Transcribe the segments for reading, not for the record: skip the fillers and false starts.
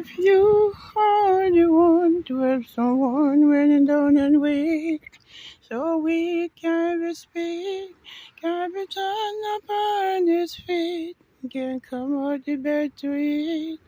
if you are the one to help someone when down and weak, so we can be speak, can be turned upon his feet, can come out the bed to eat.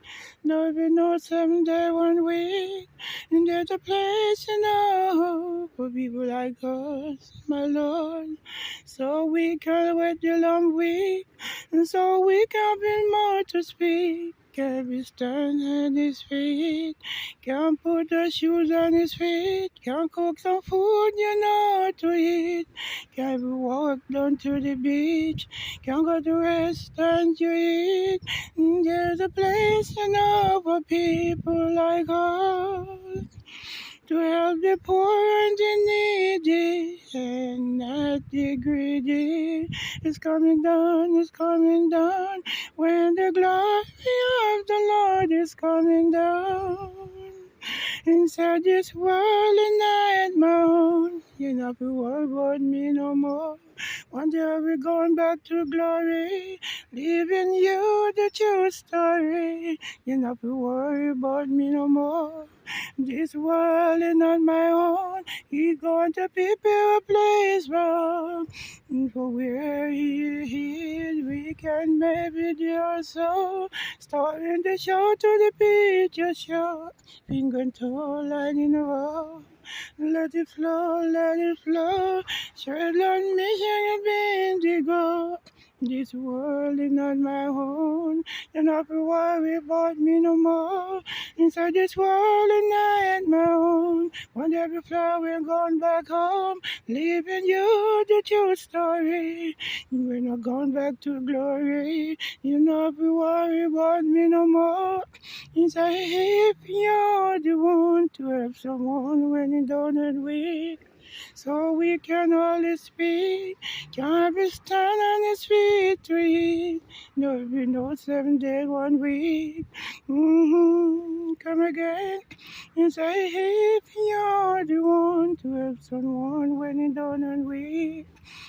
No, be no 7 day, 1 week, and there's a place in hope for people like us, my Lord. So we can wait the long week, and so we can be more to speak. Can we stand at his feet? Can put the shoes on his feet? Can cook some food you know to eat? Can we walk down to the beach? Can go to restaurant you eat? There's a place enough for people like us to help the poor and the needy and not the greedy. It's coming down when the glory of the Lord is coming down. Inside this world and I at my own, you not be worried about me no more. One day we're going back to glory, leaving you the true story. You not be worried about me no more. This world is not my own. He's going to prepare a place for where he is. We can maybe do so. Starting the show to the picture show. Finger and toe line in a row. Let it flow, let it flow. Straight line mission and indigo. This world is not my home. You're not to worry about me no more. Inside this world and I at my own. One day before we're going back home, leaving you the true story. We're not going back to glory. You're not to worry about me no more. Inside if you're the one to help someone when you're down and weak. So we can always speak, can't be stand on his feet to eat. No, be no 7 day, 1 week. Come again and say if you're the one to help someone when you're down and weak.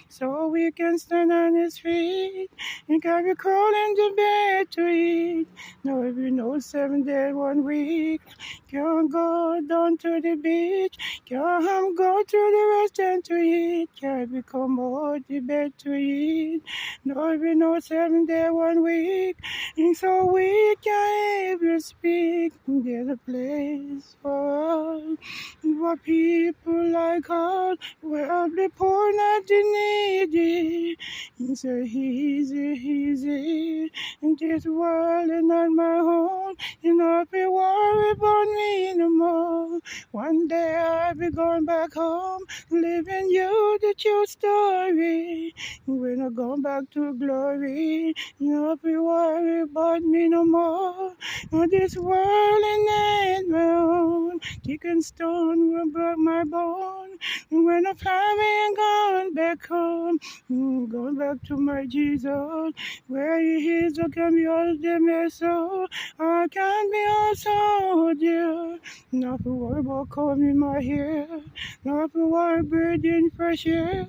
So we can stand on his feet and can be crawling to bed to eat. No, it be no 7 day, 1 week. Can't go down to the beach. Can't go to the restaurant to eat. Can't become out the bed to eat. No, it be no 7 day, 1 week. And so we can even speak. There's a place for us, for people like us, where the poor not the needy. It's so easy. In this world is not my home. You not be worried about me no more. One day I'll be going back home, leaving you the true story. We're not going back to glory. You not be worried about me no more. Oh, this world ain't my own. Kick and stone will break my bone. When I'm flying and gone back home, going back to my Jesus, where he is, I can be all them so. I can be also dear. Not to worry about combing my hair, not to worry breathing fresh air,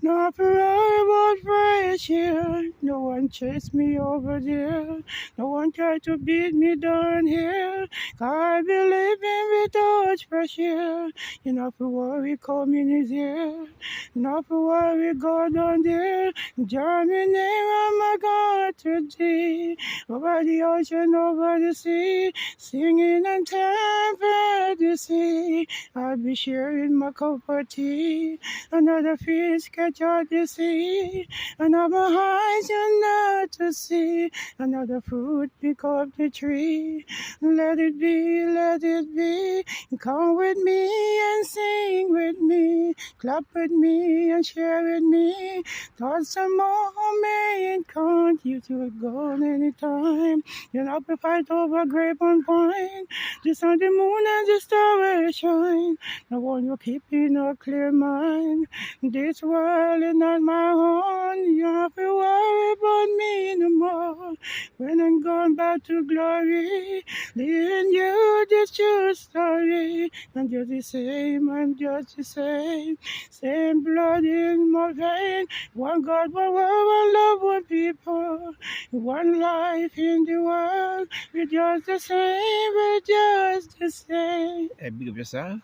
not to worry about fresh air. No one chased me over there, no one tried to beat me down here. I believe in without fresh air. You not to worry, coming is here. Not to worry, God on there. Johnny name of my God today. Over the ocean, over the sea, singing and temper the sea. I'll be sharing my cup of tea. Another fish catch out the sea. Another eyes you not to see. Another fruit pick up the tree. Let it be, let it be. Come with me and sing with me. Clap with me and share with me. Thoughts a moment can't you to it gone anytime. You're not to fight over grape and pine. The sun, the moon, and the stars shine. No one will keep in a clear mind. This world is not my own. You have to worry about me no more. When I'm gone back to glory, leaving you it's true story. I'm just the same, I'm just the same. Same blood in my vein. One God, one world, one love, one people. One life in the world. We're just the same, we're just the same. Hey, big up yourself.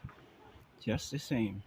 Just the same.